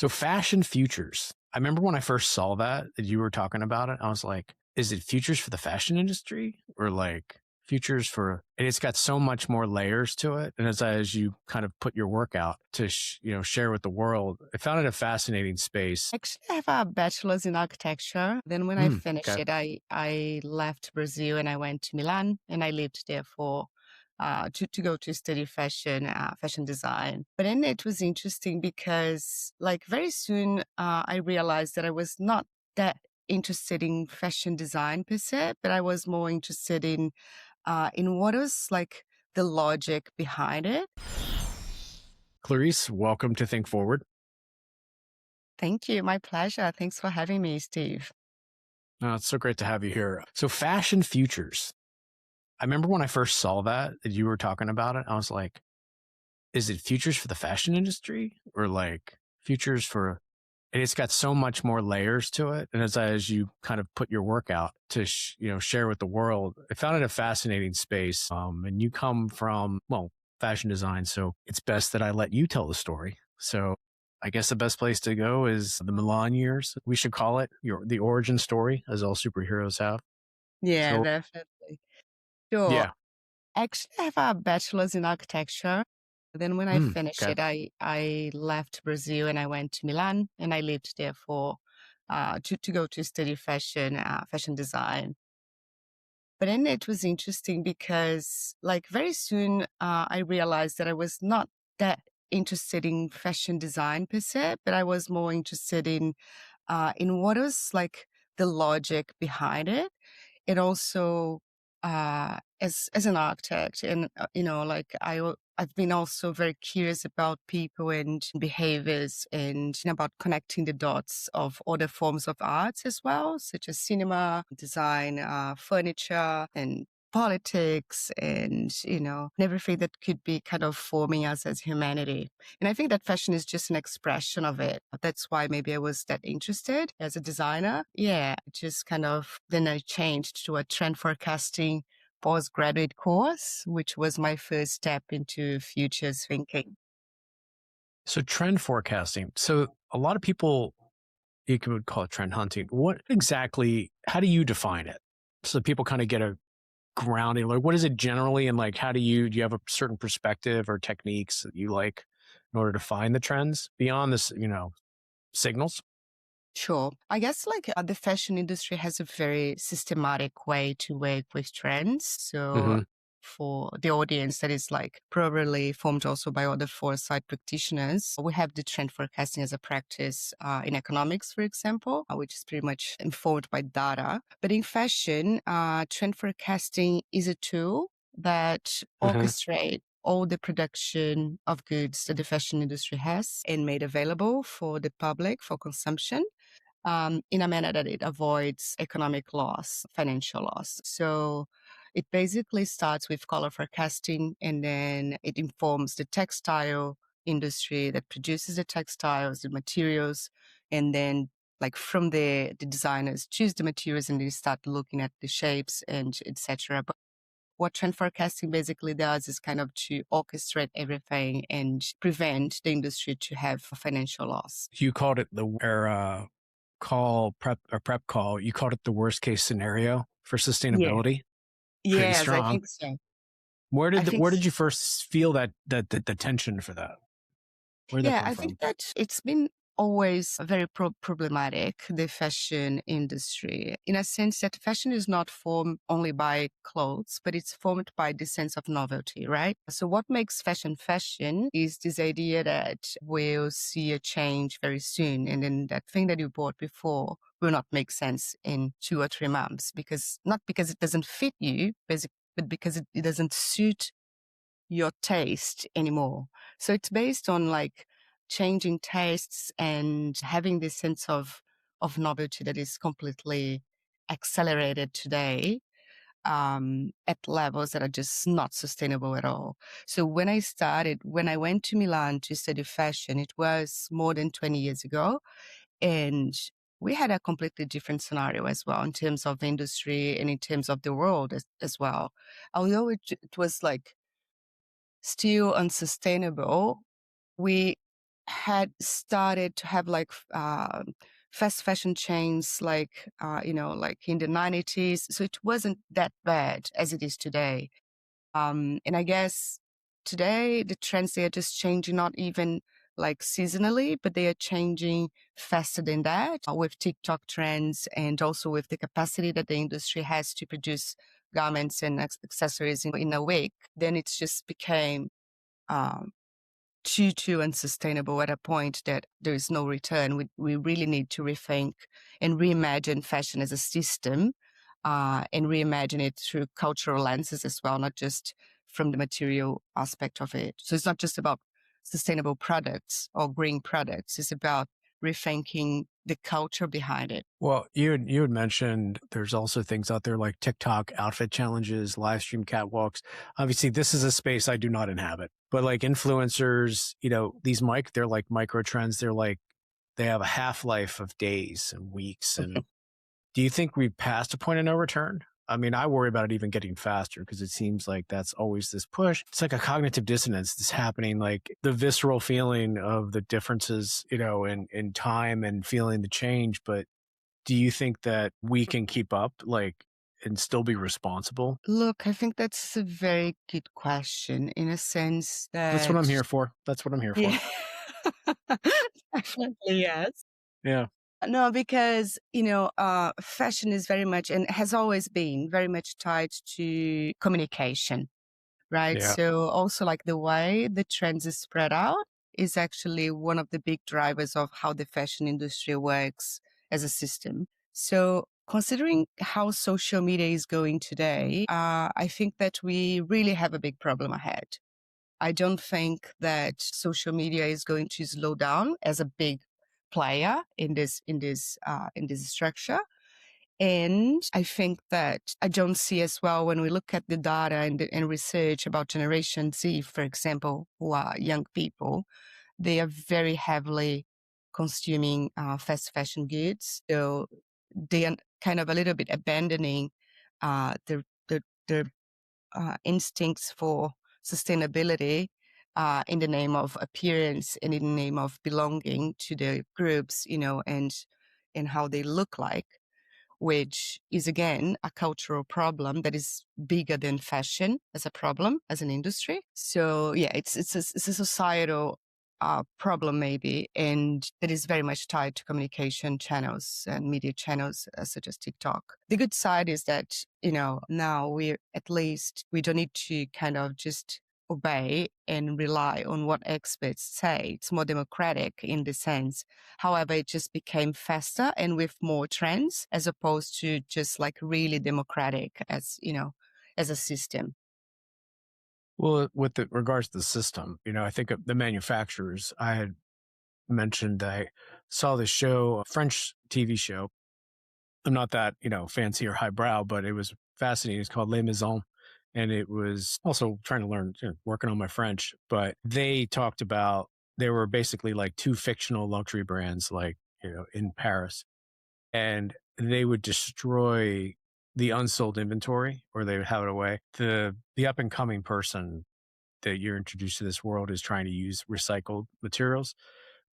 So fashion futures. I remember when I first saw that you were talking about it, I was like, is it futures for the fashion industry or like futures for, and it's got so much more layers to it. And as you kind of put your work out to, share with the world, I found it a fascinating space. Actually, I have a bachelor's in architecture. Then when I finished Okay. it, I left Brazil and I went to Milan and I lived there for to go to study fashion design. But then it was interesting because like very soon I realized that I was not that interested in fashion design per se, but I was more interested in what was like the logic behind it. Clarice, welcome to Think Forward. Thank you. My pleasure. Thanks for having me, Steve. It's so great to have you here. So fashion futures. I remember when I first saw that you were talking about it, I was like, is it futures for the fashion industry or like futures for, and it's got so much more layers to it. And as you kind of put your work out to, share with the world, I found it a fascinating space. And you come from, well, fashion design. So it's best that I let you tell the story. So I guess the best place to go is the Milan years. We should call it the origin story, as all superheroes have. Yeah, So definitely. Sure. yeah. Actually, I have a bachelor's in architecture. Then when I finished Okay. it, I left Brazil and I went to Milan and I lived there for to go to study fashion design. But then it was interesting because like very soon I realized that I was not that interested in fashion design per se, but I was more interested in what was like the logic behind it. And also as an architect and like I've been also very curious about people and behaviors and about connecting the dots of other forms of arts as well, such as cinema, design, furniture, and politics, and everything that could be kind of forming us as humanity. And I think that fashion is just an expression of it. That's why maybe I was that interested as a designer. Yeah, just kind of then I changed to a trend forecasting postgraduate course, which was my first step into futures thinking. So trend forecasting. So a lot of people, you could call it trend hunting. What exactly, how do you define it? So people kind of get a grounding, like what is it generally? And like, do you have a certain perspective or techniques that you like in order to find the trends beyond this, signals? Sure. I guess like the fashion industry has a very systematic way to work with trends. So Mm-hmm. for the audience that is like probably formed also by other foresight practitioners, we have the trend forecasting as a practice in economics, for example, which is pretty much informed by data. But in fashion, trend forecasting is a tool that Mm-hmm. orchestrate all the production of goods that the fashion industry has and made available for the public for consumption in a manner that it avoids economic loss, financial loss. So it basically starts with color forecasting and then it informs the textile industry that produces the textiles, the materials, and then like from the designers choose the materials and they start looking at the shapes and etc. But what trend forecasting basically does is kind of to orchestrate everything and prevent the industry to have financial loss. You called it prep call. You called it the worst case scenario for Yeah. sustainability. Pretty Yes, I strong. think so. Where I think, did you first feel the tension for that? Where did that yeah, come I think from? that it's been always very problematic, the fashion industry, in a sense that fashion is not formed only by clothes, but it's formed by the sense of novelty, right? So what makes fashion fashion is this idea that we'll see a change very soon. And then that thing that you bought before will not make sense in 2 or 3 months because not because it doesn't fit you, but because it doesn't suit your taste anymore. So it's based on like changing tastes and having this sense of novelty that is completely accelerated today at levels that are just not sustainable at all. So when I went to Milan to study fashion, it was more than 20 years ago. And we had a completely different scenario as well in terms of industry and in terms of the world as well. Although it was like still unsustainable, we had started to have like fast fashion chains like like in the 90s, so it wasn't that bad as it is today. And I guess today the trends, they are just changing, not even like seasonally, but they are changing faster than that, with TikTok trends and also with the capacity that the industry has to produce garments and accessories in a week. Then it's just became um, too unsustainable at a point that there is no return. We really need to rethink and reimagine fashion as a system, and reimagine it through cultural lenses as well, not just from the material aspect of it. So it's not just about sustainable products or green products. It's about rethinking the culture behind it. Well, you had mentioned there's also things out there like TikTok outfit challenges, live stream catwalks. Obviously, this is a space I do not inhabit, but like influencers, they're like microtrends. They have a half life of days and weeks. And do you think we've passed a point of no return? I mean, I worry about it even getting faster because it seems like that's always this push. It's like a cognitive dissonance that's happening, like the visceral feeling of the differences, in time and feeling the change. But do you think that we can keep up, and still be responsible? Look, I think that's a very good question in a sense That's what that, I'm here for. That's what I'm here for. yeah, definitely, yes. Yeah. No, because, fashion is very much and has always been very much tied to communication, right? Yeah. So also like the way the trends is spread out is actually one of the big drivers of how the fashion industry works as a system. So considering how social media is going today, I think that we really have a big problem ahead. I don't think that social media is going to slow down as a big player in this structure. And I think that I don't see as well when we look at the data and research about Generation Z, for example, who are young people, they are very heavily consuming fast fashion goods. So they are kind of a little bit abandoning their instincts for sustainability, in the name of appearance and in the name of belonging to the groups, and how they look like, which is again a cultural problem that is bigger than fashion as a problem, as an industry. So yeah, it's a societal problem maybe, and that is very much tied to communication channels and media channels, such as TikTok. The good side is that, now we don't need to kind of just obey and rely on what experts say. It's more democratic in the sense. However, it just became faster and with more trends as opposed to just like really democratic as a system. Well, with the regards to the system, I think of the manufacturers. I had mentioned I saw this show, a French TV show. I'm not that, fancy or highbrow, but it was fascinating. It's called Les Maisons. And it was also trying to learn, working on my French, but they talked about, they were basically like two fictional luxury brands, like, in Paris, and they would destroy the unsold inventory or they would have it away. The up and coming person that you're introduced to this world is trying to use recycled materials,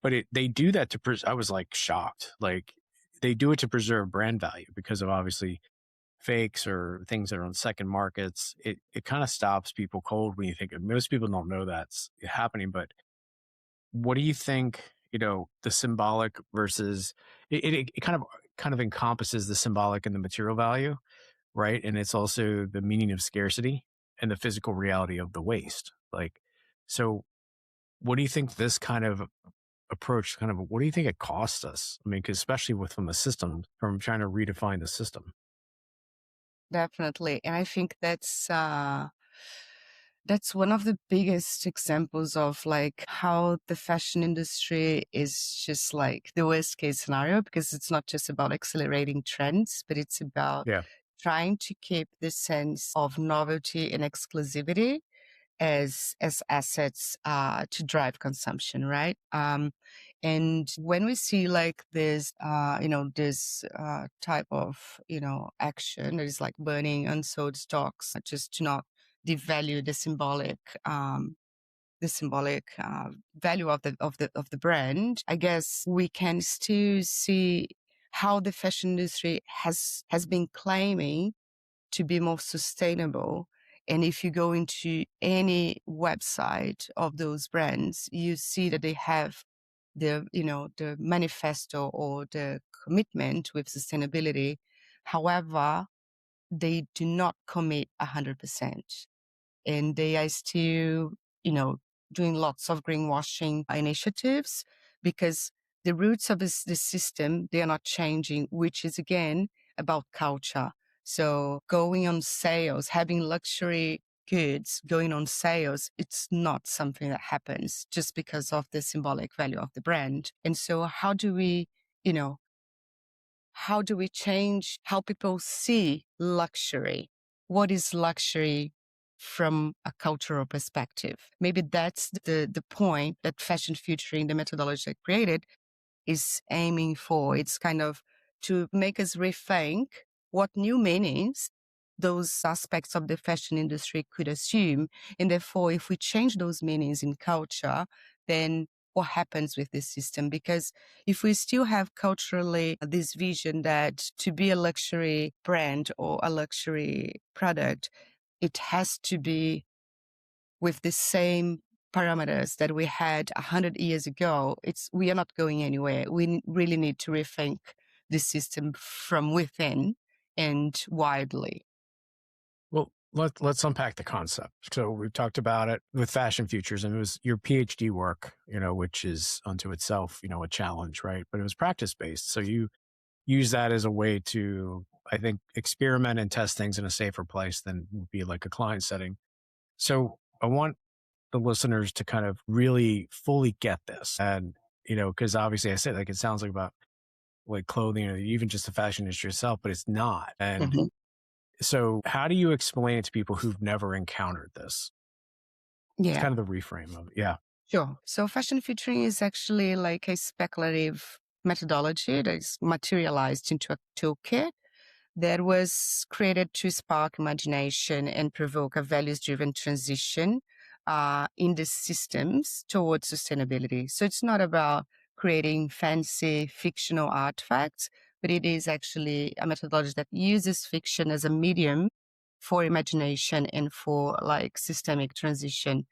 but they do that to I was like shocked. Like they do it to preserve brand value because of obviously fakes or things that are on second markets. It kind of stops people cold when you think of, most people don't know that's happening. But what do you think, the symbolic versus it kind of encompasses the symbolic and the material value, right? And it's also the meaning of scarcity and the physical reality of the waste. Like, so what do you think this kind of approach what do you think it costs us? I mean, 'cause especially with from the system, from trying to redefine the system. Definitely. And I think that's one of the biggest examples of like how the fashion industry is just like the worst case scenario, because it's not just about accelerating trends, but it's about Yeah. trying to keep the sense of novelty and exclusivity as assets to drive consumption, right? And when we see like this type of action that is like burning unsold stocks just to not devalue the symbolic the symbolic value of the brand, I guess we can still see how the fashion industry has been claiming to be more sustainable. And if you go into any website of those brands, you see that they have the manifesto or the commitment with sustainability. However, they do not commit 100%. And they are still, doing lots of greenwashing initiatives because the roots of this system, they are not changing, which is again about culture. So going on sales, having luxury goods going on sales, it's not something that happens just because of the symbolic value of the brand. And so you know, how do we change how people see luxury? What is luxury from a cultural perspective? Maybe that's the point that fashion futuring, the methodology I created, is aiming for. It's kind of to make us rethink what new meanings those aspects of the fashion industry could assume. And therefore, if we change those meanings in culture, then what happens with this system? Because if we still have culturally this vision that to be a luxury brand or a luxury product, it has to be with the same parameters that we had 100 years ago, we are not going anywhere. We really need to rethink the system from within and widely. Well, let's unpack the concept. So we've talked about it with fashion futures, and it was your PhD work, which is unto itself, a challenge, right? But it was practice based. So you use that as a way to, I think, experiment and test things in a safer place than would be like a client setting. So I want the listeners to kind of really fully get this. And, because obviously I said, like, it sounds like about like clothing or even just the fashion industry itself, but it's not. And so how do you explain it to people who've never encountered this? It's Yeah, kind of the reframe of it. Yeah. sure. So fashion featuring is actually like a speculative methodology that is materialized into a toolkit that was created to spark imagination and provoke a values-driven transition in the systems towards sustainability. So it's not about creating fancy fictional artifacts, but it is actually a methodology that uses fiction as a medium for imagination and for like systemic transition.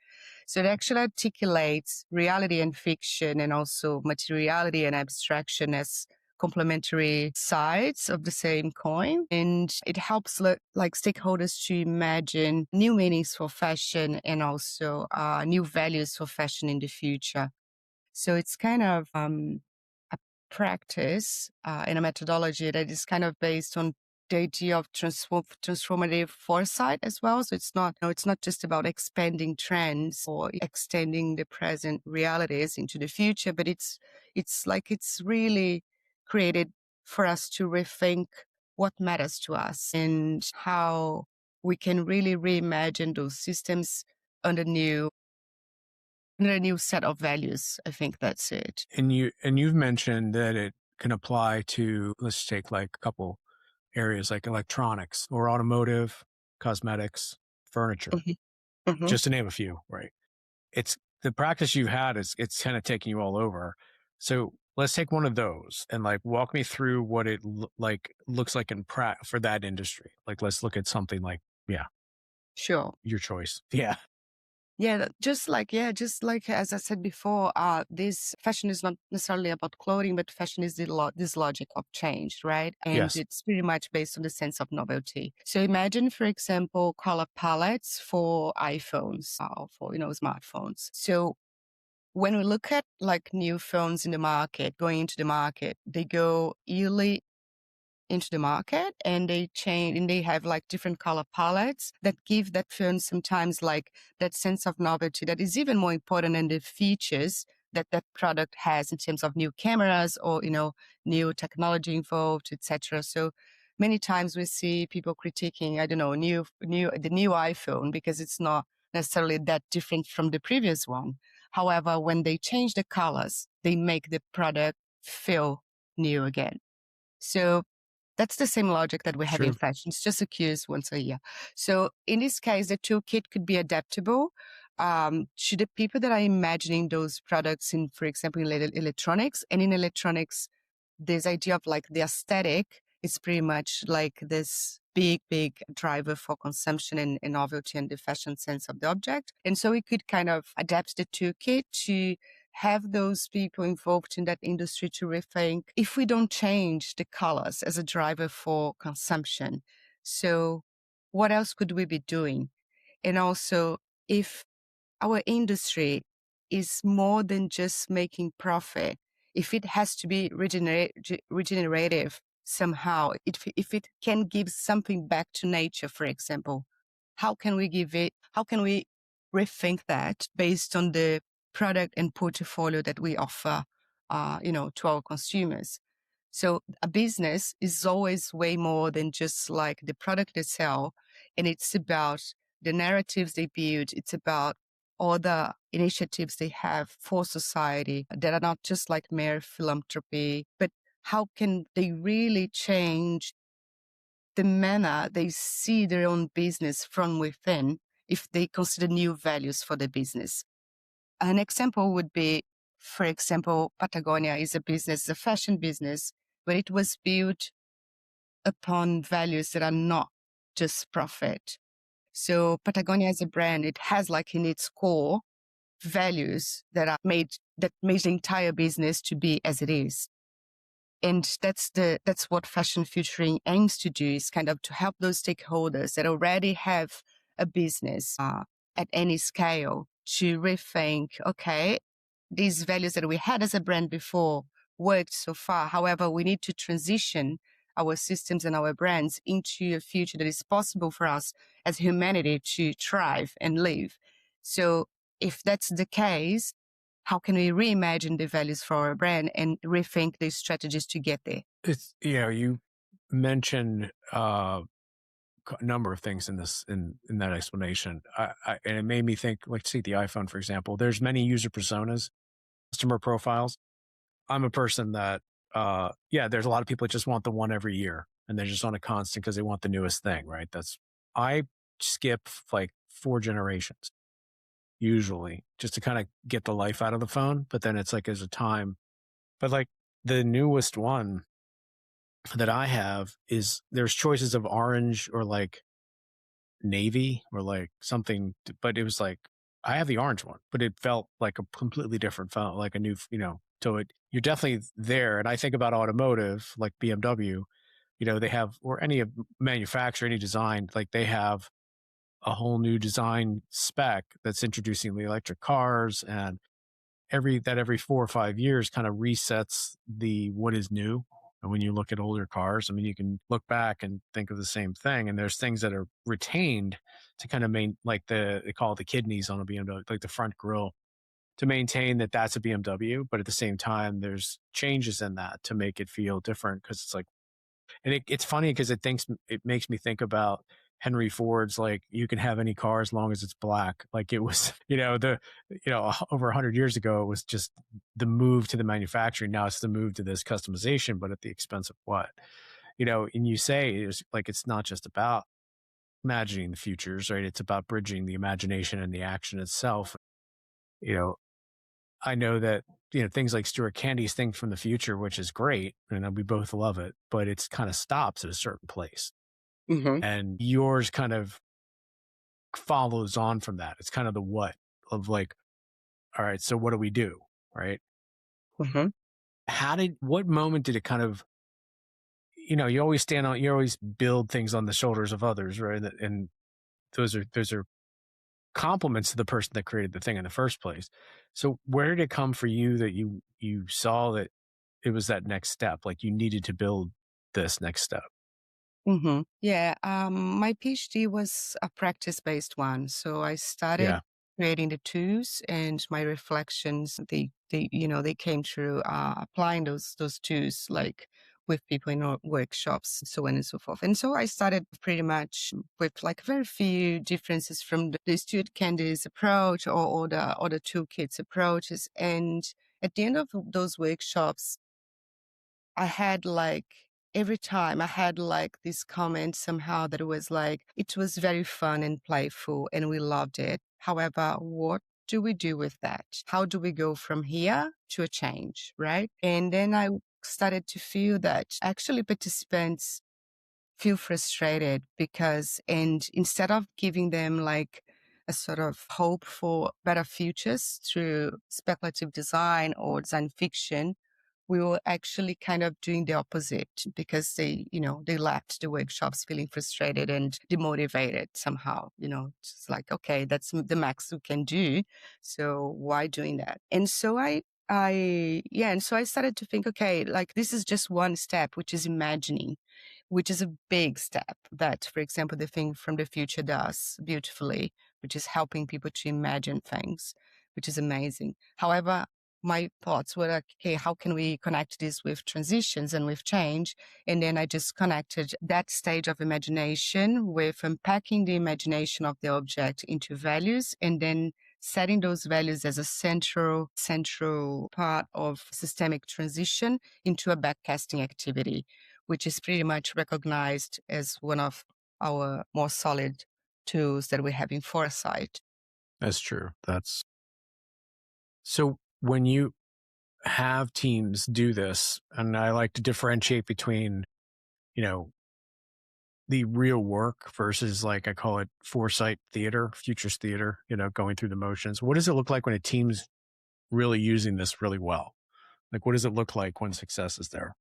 So it actually articulates reality and fiction and also materiality and abstraction as complementary sides of the same coin. And it helps like stakeholders to imagine new meanings for fashion and also new values for fashion in the future. So it's kind of a practice and a methodology that is kind of based on the idea of transformative foresight as well. So it's not just about expanding trends or extending the present realities into the future, but it's really created for us to rethink what matters to us and how we can really reimagine those systems under a new set of values. I think that's it. And you've mentioned that it can apply to, let's take like a couple areas like electronics or automotive, cosmetics, furniture, Hmm. just to name a few, right? It's the practice you've had it's kind of taking you all over. So let's take one of those and like walk me through what it looks like for that industry. Like, let's look at something like, yeah, Sure. your choice. Yeah. Yeah, just like as I said before, this fashion is not necessarily about clothing, but fashion is this logic of change, right? And Yes. it's pretty much based on the sense of novelty. So imagine, for example, color palettes for iPhones or for smartphones. So when we look at like new phones in the market, going into the market, they go yearly into the market and they change and they have like different color palettes that give that phone sometimes like that sense of novelty that is even more important than the features that that product has in terms of new cameras or new technology involved, etc. So many times we see people critiquing, I don't know, the new iPhone because it's not necessarily that different from the previous one. However, when they change the colors, they make the product feel new again. So that's the same logic that we have in Sure. fashion. It's just occurs once a year. So in this case, the toolkit could be adaptable. to the people that are imagining those products in, for example, in electronics. And in electronics, this idea of like the aesthetic is pretty much like this big driver for consumption and novelty and the fashion sense of the object. And so we could kind of adapt the toolkit to have those people involved in that industry to rethink if we don't change the colors as a driver for consumption. So what else could we be doing? And also, if our industry is more than just making profit, if it has to be regenerative somehow, if it can give something back to nature, for example, how can we give it, how can we rethink that based on the product and portfolio that we offer, to our consumers? So a business is always way more than just like the product they sell. And it's about the narratives they build. It's about all the initiatives they have for society that are not just like mere philanthropy, but how can they really change the manner they see their own business from within if they consider new values for the business? An example would be, for example, Patagonia is a business, a fashion business, but it was built upon values that are not just profit. So Patagonia as a brand, it has like in its core values that made the entire business to be as it is. And that's what fashion futuring aims to do, is kind of to help those stakeholders that already have a business at any scale to rethink, okay, these values that we had as a brand before worked so far. However, we need to transition our systems and our brands into a future that is possible for us as humanity to thrive and live. So if that's the case, how can we reimagine the values for our brand and rethink the strategies to get there? It's, you mentioned a number of things in this, in that explanation. And it made me think, like, take the iPhone, for example. There's many user personas, customer profiles. I'm a person that, there's a lot of people that just want the one every year and they're just on a constant because they want the newest thing, right? I skip like 4 generations usually just to kind of get the life out of the phone. But then it's like, there's a time, but like the newest one that I have is, there's choices of orange or like navy or like something, but it was like, I have the orange one, but it felt like a completely different phone, like a new, so you're definitely there. And I think about automotive, like BMW, they have, or any of manufacturer, any design, like they have a whole new design spec that's introducing the electric cars, and every 4 or 5 years kind of resets what is new. And when you look at older cars, I mean, you can look back and think of the same thing. And there's things that are retained to kind of like they call it the kidneys on a BMW, like the front grille, to maintain that that's a BMW. But at the same time, there's changes in that to make it feel different. Cause it's like, and it's funny because it makes me think about Henry Ford's, like, you can have any car as long as it's black. Like it was, over 100 years ago, it was just the move to the manufacturing. Now it's the move to this customization, but at the expense of what? And you say it's like, it's not just about imagining the futures, right? It's about bridging the imagination and the action itself. You know, I know that, things like Stuart Candy's Thing from the Future, which is great, and we both love it, but it's kind of stops at a certain place. Mm-hmm. And yours kind of follows on from that. It's kind of the what of like, all right, so what do we do? Right. Mm-hmm. What moment did it kind of, you always build things on the shoulders of others, right? And those are compliments to the person that created the thing in the first place. So where did it come for you that you saw that it was that next step? Like you needed to build this next step. Mm-hmm. Yeah. My PhD was a practice-based one. So I started Yeah. creating the tools, and my reflections, they came through applying those tools, like with people in our workshops, so on and so forth. And so I started pretty much with like very few differences from the Stuart Candy's approach or the toolkits approaches. And at the end of those workshops, I had like every time I had like this comment somehow that was like, it was very fun and playful and we loved it. However, what do we do with that? How do we go from here to a change, right? And then I started to feel that actually participants feel frustrated because, and instead of giving them like a sort of hope for better futures through speculative design or design fiction, we were actually kind of doing the opposite because they left the workshops feeling frustrated and demotivated somehow. It's like, okay, that's the max we can do. So why doing that? And so and so I started to think, okay, like this is just one step, which is imagining, which is a big step that, for example, the thing from the future does beautifully, which is helping people to imagine things, which is amazing. However, my thoughts were like, okay, how can we connect this with transitions and with change? And then I just connected that stage of imagination with unpacking the imagination of the object into values and then setting those values as a central part of systemic transition into a backcasting activity, which is pretty much recognized as one of our more solid tools that we have in foresight. That's true. So when you have teams do this, and I like to differentiate between, you know, the real work versus, like, I call it foresight theater, futures theater, going through the motions. What does it look like when a team's really using this really well? Like, what does it look like when success is there?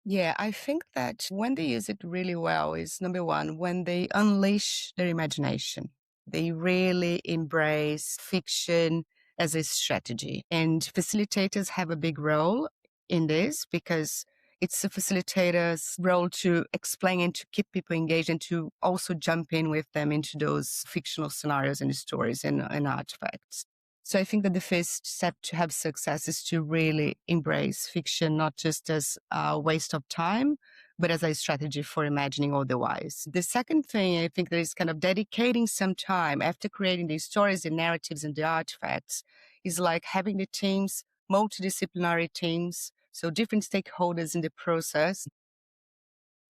Yeah, I think that when they use it really well is number one, when they unleash their imagination, they really embrace fiction as a strategy. And facilitators have a big role in this because it's the facilitator's role to explain and to keep people engaged and to also jump in with them into those fictional scenarios and stories and artifacts. So I think that the first step to have success is to really embrace fiction, not just as a waste of time, but as a strategy for imagining otherwise. The second thing I think that is kind of dedicating some time after creating these stories and narratives and the artifacts is like having the teams, multidisciplinary teams, so different stakeholders in the process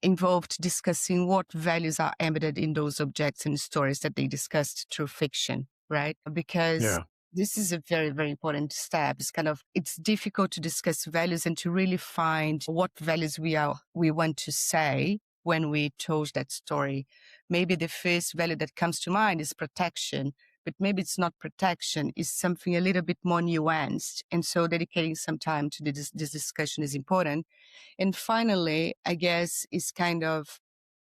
involved discussing what values are embedded in those objects and stories that they discussed through fiction, right? Because Yeah. this is a very, very important step. It's difficult to discuss values and to really find what values we want to say when we told that story. Maybe the first value that comes to mind is protection, but maybe it's not protection, it's something a little bit more nuanced. And so dedicating some time to this discussion is important. And finally, I guess, is kind of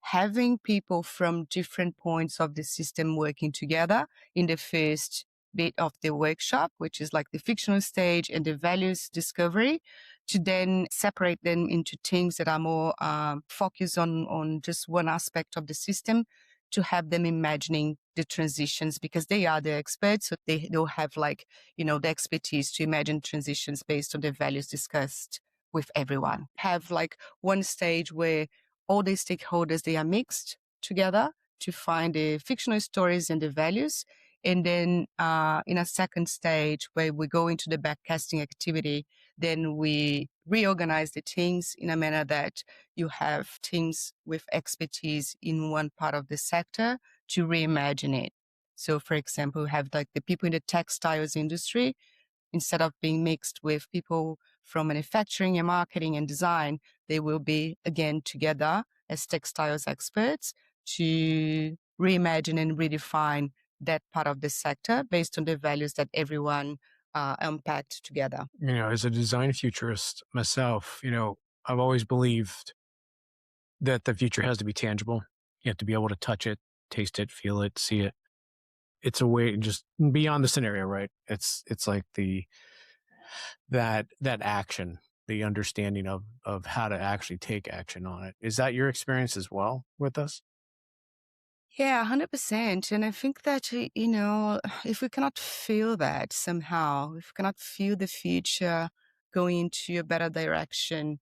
having people from different points of the system working together in the first bit of the workshop, which is like the fictional stage and the values discovery, to then separate them into teams that are more focused on just one aspect of the system, to have them imagining the transitions because they are the experts. So they'll have the expertise to imagine transitions based on the values discussed with everyone. Have like one stage where all the stakeholders, they are mixed together to find the fictional stories and the values. And then in a second stage where we go into the backcasting activity, then we reorganize the teams in a manner that you have teams with expertise in one part of the sector to reimagine it. So for example, we have like the people in the textiles industry. Instead of being mixed with people from manufacturing and marketing and design, they will be again together as textiles experts to reimagine and redefine that part of the sector based on the values that everyone unpacked together. As a design futurist myself, I've always believed that the future has to be tangible. You have to be able to touch it, taste it, feel it, see it. It's a way just beyond the scenario, right? It's like that action, the understanding of how to actually take action on it. Is that your experience as well with us? Yeah, 100%. And I think that, if we cannot feel that somehow, if we cannot feel the future going into a better direction,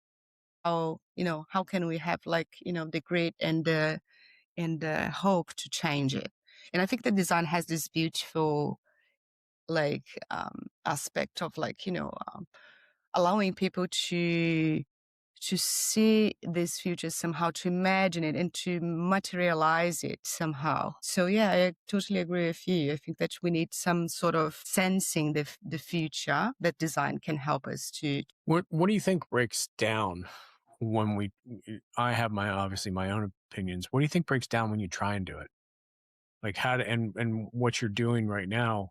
how can we have the grit and the hope to change it? And I think that design has this beautiful aspect of allowing people to to see this future somehow, to imagine it and to materialize it somehow. So yeah, I totally agree with you. I think that we need some sort of sensing the future that design can help us to. What do you think breaks down when we? I have my obviously my own opinions. What do you think breaks down when you try and do it? Like how to and what you're doing right now,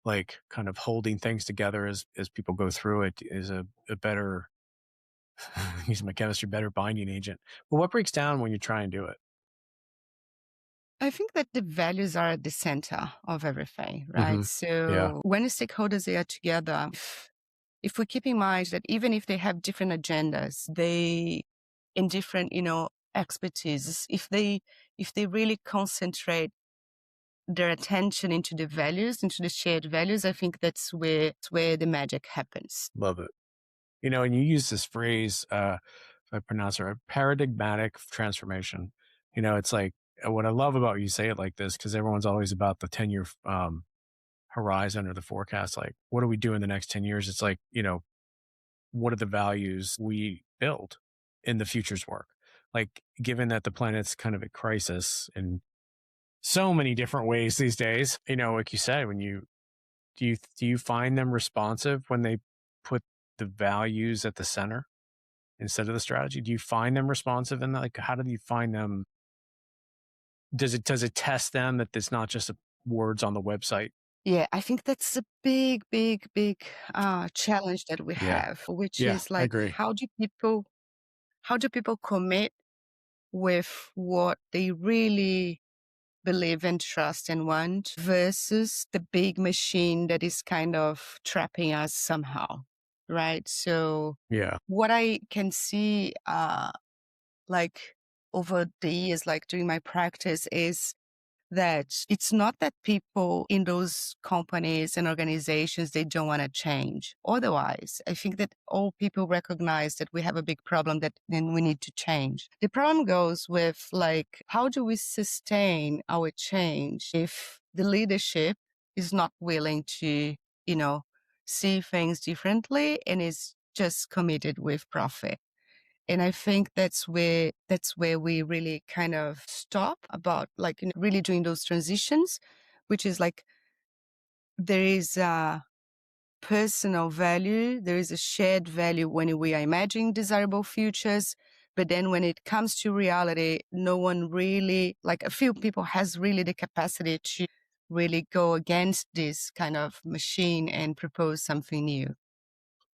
like kind of holding things together as people go through it is a better using my chemistry better binding agent. But what breaks down when you try and do it? I think that the values are at the center of everything, right? Hmm. Yeah, So when the stakeholders are together, if we keep in mind that even if they have different agendas, they in different, expertise, if they really concentrate their attention into the values, into the shared values, I think that's where the magic happens. love it. And you use this phrase, if I pronounce it right, paradigmatic transformation. It's like what I love about you say it like this, because everyone's always about the 10-year horizon or the forecast. Like, what do we do in the next 10 years? It's like, what are the values we build in the future's work? Like, given that the planet's kind of at crisis in so many different ways these days, like you said, when you do you find them responsive when they put the values at the center instead of the strategy? Do you find them responsive in that? Like, how do you find them? Does it test them that it's not just words on the website? Yeah, I think that's a big, big, big challenge that we Yeah. have, which Yeah, is I like, agree. how do people commit with what they really believe and trust and want versus the big machine that is kind of trapping us somehow, right? So Yeah. what I can see, like over the years, like during my practice, is that it's not that people in those companies and organizations, they don't want to change. Otherwise, I think that all people recognize that we have a big problem that then we need to change. The problem goes with like, how do we sustain our change if the leadership is not willing to, you know, see things differently and is just committed with profit? And I think that's where we really kind of stop about like, really doing those transitions, which is like there is a personal value, there is a shared value when we are imagining desirable futures. But then when it comes to reality, no one really, like a few people has really the capacity to really go against this kind of machine and propose something new.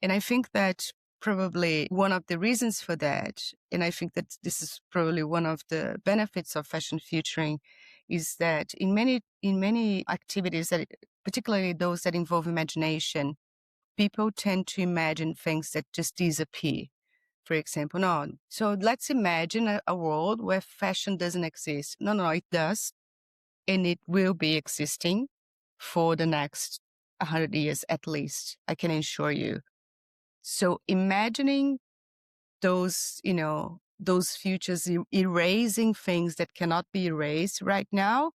And I think that probably one of the reasons for that, and I think that this is probably one of the benefits of fashion featuring, is that in many activities that, particularly those that involve imagination, people tend to imagine things that just disappear. For example, no. So let's imagine a world where fashion doesn't exist. No, no, it does, and it will be existing for the next 100 years at least. I can assure you. So imagining those futures, erasing things that cannot be erased right now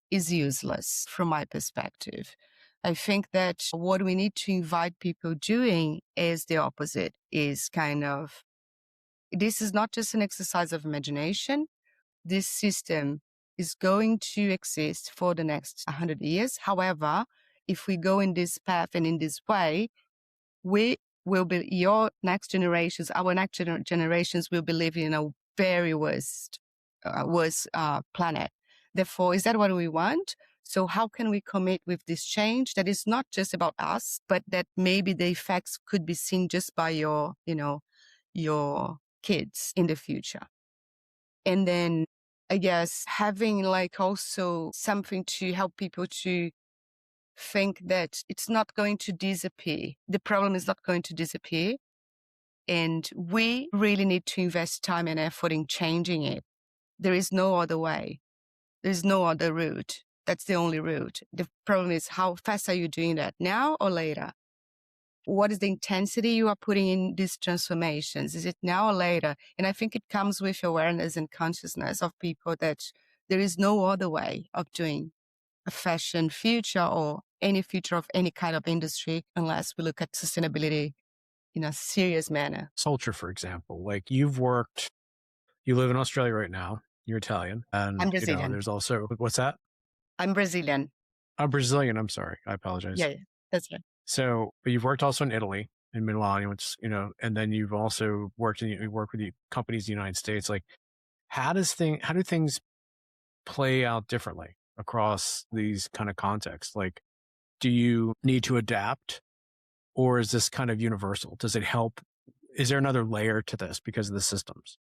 is useless from my perspective. I think that what we need to invite people doing is the opposite, is kind of, this is not just an exercise of imagination. This system is going to exist for the next 100 years. However, if we go in this path and in this way, we will be, your next generations, our next generations will be living in a very worse planet. Therefore, is that what we want? So how can we commit with this change that is not just about us, but that maybe the effects could be seen just by your kids in the future? And then I guess having like also something to help people to think that it's not going to disappear. The problem is not going to disappear. And we really need to invest time and effort in changing it. There is no other way. There's no other route. That's the only route. The problem is, how fast are you doing that, now or later? What is the intensity you are putting in these transformations? Is it now or later? And I think it comes with awareness and consciousness of people that there is no other way of doing a fashion future or any future of any kind of industry unless we look at sustainability in a serious manner. Culture, for example, like you live in Australia right now, you're Italian, I'm and, Brazilian. there's also, what's that? I'm Brazilian. I'm Brazilian, I'm sorry, I apologize. Yeah, yeah, that's right. So, but you've worked also in Italy, in Milan, which, and then you've also you work with the companies in the United States. Like, how do things play out differently across these kind of contexts? Like, do you need to adapt, or is this kind of universal? Does it help? Is there another layer to this because of the systems?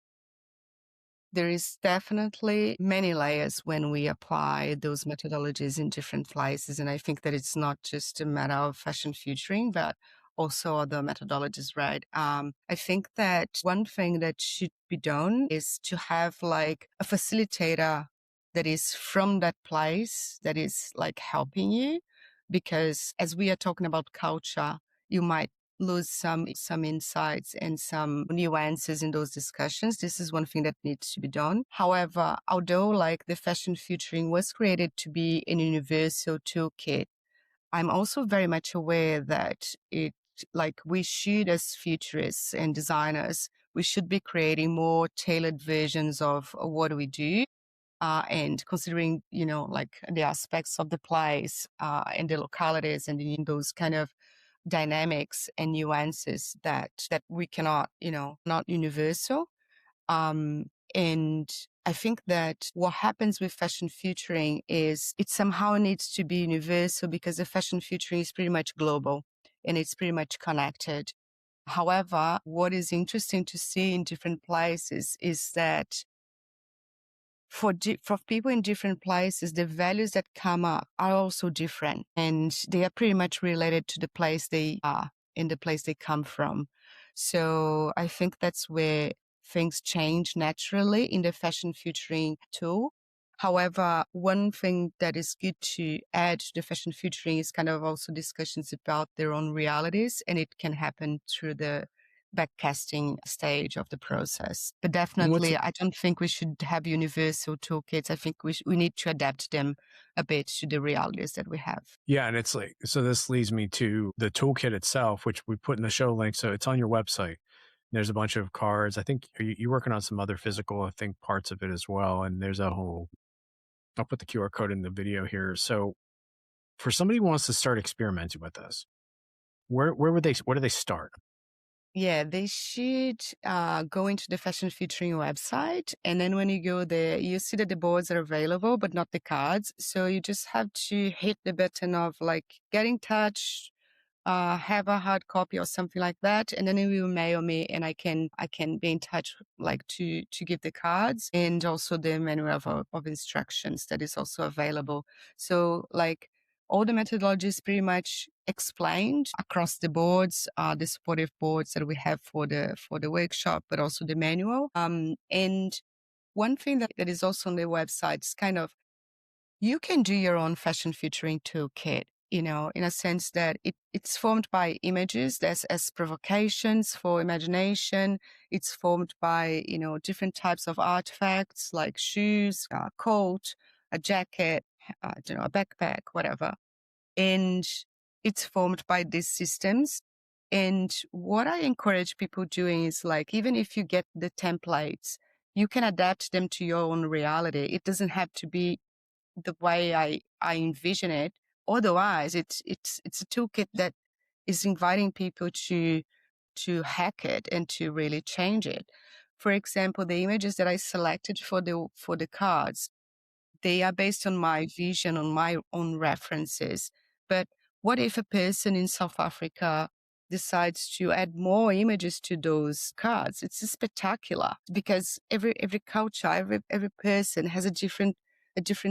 There is definitely many layers when we apply those methodologies in different places. And I think that it's not just a matter of fashion futuring, but also other methodologies, right? I think that one thing that should be done is to have like a facilitator that is from that place that is like helping you. Because as we are talking about culture, you might lose some insights and some nuances in those discussions. This is one thing that needs to be done. However, although like the fashion futuring was created to be an universal toolkit, I'm also very much aware that it like we should as futurists and designers, we should be creating more tailored versions of what do we do. And considering, like the aspects of the place and the localities and in those kind of dynamics and nuances that we cannot, not universal. Um, and I think that what happens with fashion futuring is it somehow needs to be universal because the fashion futuring is pretty much global and it's pretty much connected. However, what is interesting to see in different places is that for people in different places, the values that come up are also different, and they are pretty much related to the place they are and the place they come from. So I think that's where things change naturally in the fashion futuring tool. However, one thing that is good to add to the fashion futuring is kind of also discussions about their own realities, and it can happen through the backcasting stage of the process. But What's definitely, I don't think we should have universal toolkits. I think we need to adapt them a bit to the realities that we have. Yeah, and it's like, so this leads me to the toolkit itself, which we put in the show link. So it's on your website. There's a bunch of cards. I think you're working on some other physical, I think, parts of it as well. And there's a whole, I'll put the QR code in the video here. So for somebody who wants to start experimenting with this, where do they start? Yeah, they should go into the fashion featuring website. And then when you go there, you see that the boards are available, but not the cards. So you just have to hit the button of like get in touch, have a hard copy or something like that, and then it will mail me, and I can be in touch like to give the cards and also the manual of instructions that is also available. So like all the methodology is pretty much explained across the boards, the supportive boards that we have for the workshop, but also the manual. And one thing that is also on the website is kind of you can do your own fashion featuring toolkit, in a sense that it's formed by images as provocations for imagination. It's formed by, different types of artifacts like shoes, a coat, a jacket, a backpack, whatever. And it's formed by these systems. And what I encourage people doing is like, even if you get the templates, you can adapt them to your own reality. It doesn't have to be the way I envision it. Otherwise, it's a toolkit that is inviting people to hack it and to really change it. For example, the images that I selected for the cards, they are based on my vision, on my own references. But what if a person in South Africa decides to add more images to those cards? It's spectacular because every culture, every person has a different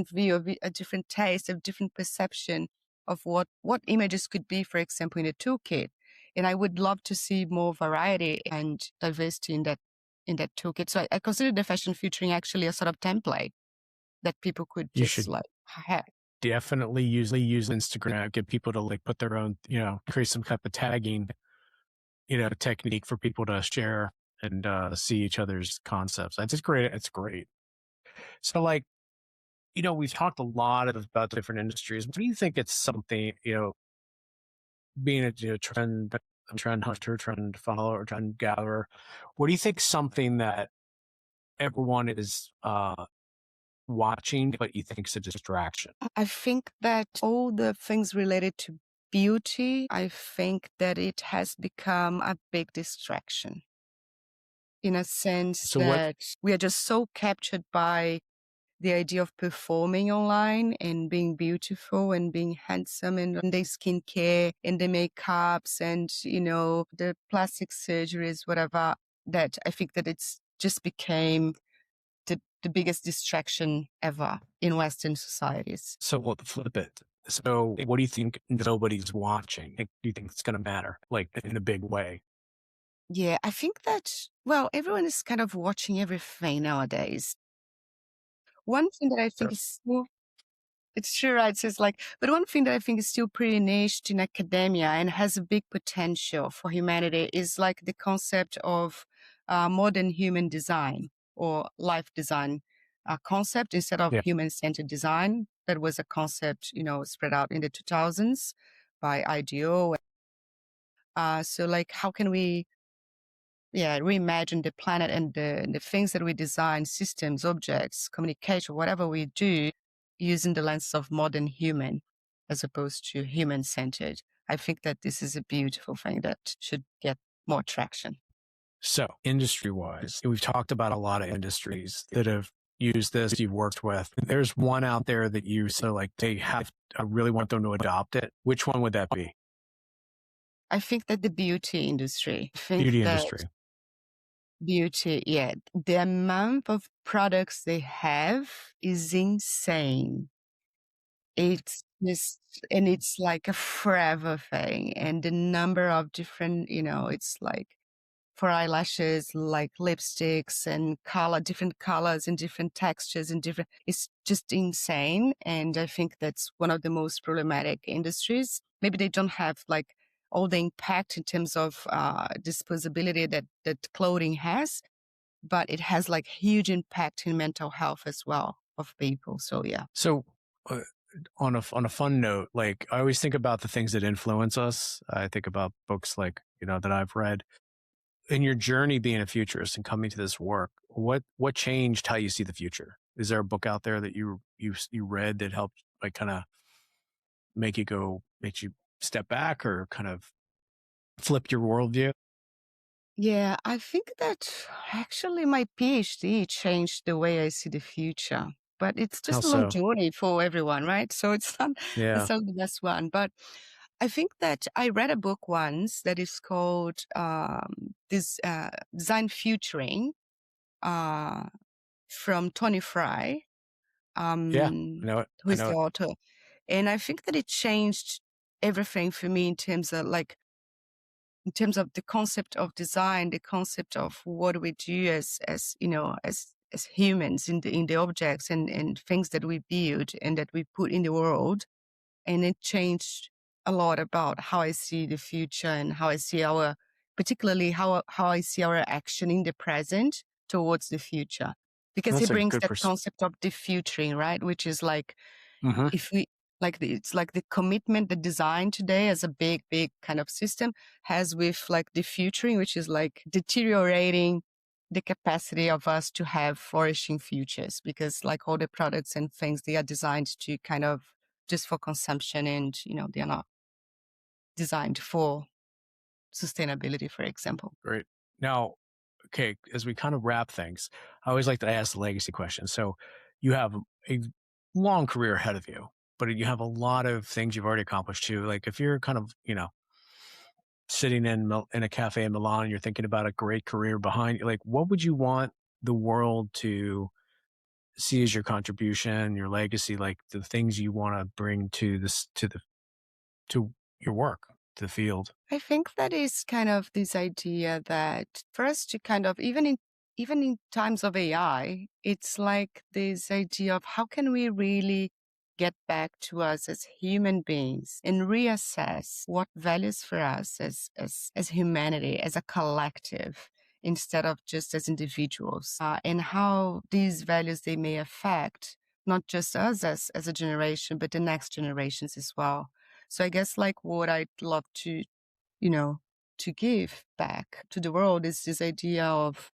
view, a different taste, a different perception of what images could be, for example, in a toolkit. And I would love to see more variety and diversity in that toolkit. So I consider the fashion featuring actually a sort of template that people could You just should like have. definitely use Instagram, get people to like put their own, create some type of tagging, technique for people to share and see each other's concepts. That's just great. It's great. So like, we've talked a lot about different industries. Do you think it's something, being a trend I'm trend hunter, trend follower, trend gatherer. What do you think something that everyone is watching, but you think is a distraction? I think that all the things related to beauty, I think that it has become a big distraction in a sense So what? that we are just so captured by the idea of performing online and being beautiful and being handsome and the skincare and the makeups and, the plastic surgeries, whatever, that I think that it's just became the biggest distraction ever in Western societies. So we'll flip it. So what do you think nobody's watching? Like, do you think it's going to matter, like in a big way? Yeah, I think that, well, everyone is kind of watching everything nowadays. One thing that I think Sure. is still, it's true, right? So it's like, but one thing that I think is still pretty niched in academia and has a big potential for humanity is like the concept of modern human design or life design concept instead of Yeah. human-centered design. That was a concept, spread out in the 2000s by IDEO. So like, how can we reimagine the planet and the things that we design, systems, objects, communication, whatever we do, using the lens of modern human as opposed to human centered. I think that this is a beautiful thing that should get more traction. So industry wise, we've talked about a lot of industries that have used this you've worked with. There's one out there that you so like they have, I really want them to adopt it. Which one would that be? I think that the beauty industry, I think Beauty that industry. beauty, yeah, the amount of products they have is insane. It's just, and it's like a forever thing. And the number of different, it's like for eyelashes, like lipsticks and different colors and different textures and different, it's just insane. And I think that's one of the most problematic industries. Maybe they don't have like all the impact in terms of disposability that clothing has, but it has like huge impact in mental health as well of people. So yeah. So uh, on a fun note, like I always think about the things that influence us. I think about books like, that I've read. In your journey being a futurist and coming to this work, what changed how you see the future? Is there a book out there that you read that helped like kind of make you step back or kind of flip your worldview? Yeah, I think that actually my PhD changed the way I see the future. But it's How just a long so? journey for everyone, right? So it's Yeah. not the best one. But I think that I read a book once that is called this Design Futuring uh, from Tony Fry, Yeah. I know it. who I is know the it. author. And I think that it changed everything for me in terms of the concept of design, the concept of what we do as humans in the objects and things that we build and that we put in the world. And it changed a lot about how I see the future and how I see particularly how I see our action in the present towards the future. Because he That's a brings good that concept of the futuring, right? Which is like, hmm. if we it's like the commitment that design today as a big kind of system has with like the futuring, which is like deteriorating the capacity of us to have flourishing futures, because like all the products and things, they are designed to kind of just for consumption, and they are not designed for sustainability, for example. Great. Now, okay, as we kind of wrap things, I always like to ask the legacy question. So you have a long career ahead of you, but you have a lot of things you've already accomplished too. Like if you're kind of, sitting in a cafe in Milan, and you're thinking about a great career behind you, like what would you want the world to see as your contribution, your legacy, like the things you want to bring to to your work, to the field? I think that is kind of this idea that for us to kind of, even in times of AI, it's like this idea of how can we really get back to us as human beings and reassess what values for us as humanity, as a collective, instead of just as individuals, and how these values, they may affect not just us as a generation, but the next generations as well. So I guess like what I'd love to, you know, to give back to the world is this idea of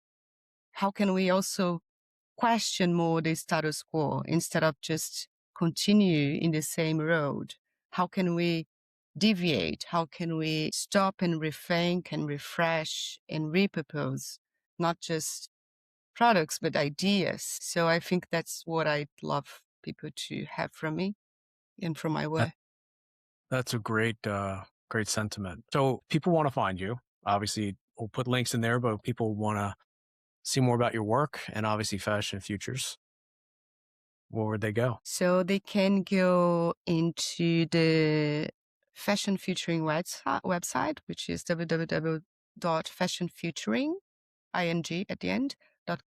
how can we also question more the status quo instead of just continue in the same road? How can we deviate? How can we stop and rethink and refresh and repurpose, not just products, but ideas? So I think that's what I'd love people to have from me and from my work. That's a great sentiment. So people want to find you. Obviously, we'll put links in there, but people want to see more about your work and obviously Fashion Futures. Where would they go? So they can go into the Fashion Futuring website, which is www.fashionfuturing, ing at the end,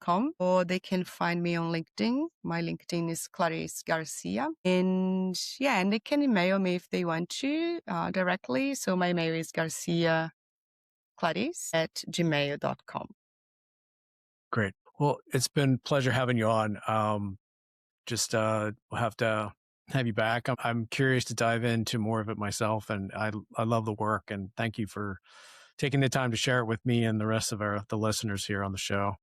.com, or they can find me on LinkedIn. My LinkedIn is Clarice Garcia. And they can email me if they want to directly. So my email is garciaclarice@gmail.com. Great. Well, it's been a pleasure having you on. We'll have to have you back. I'm curious to dive into more of it myself, and I love the work. And thank you for taking the time to share it with me and the rest of the listeners here on the show.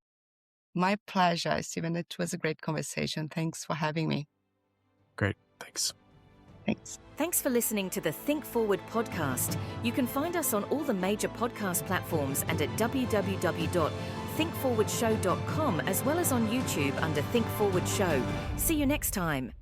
My pleasure, Stephen. It was a great conversation. Thanks for having me. Great. Thanks. Thanks. Thanks for listening to the Think Forward podcast. You can find us on all the major podcast platforms and at www.thinkforwardshow.com, as well as on YouTube under Think Forward Show. See you next time.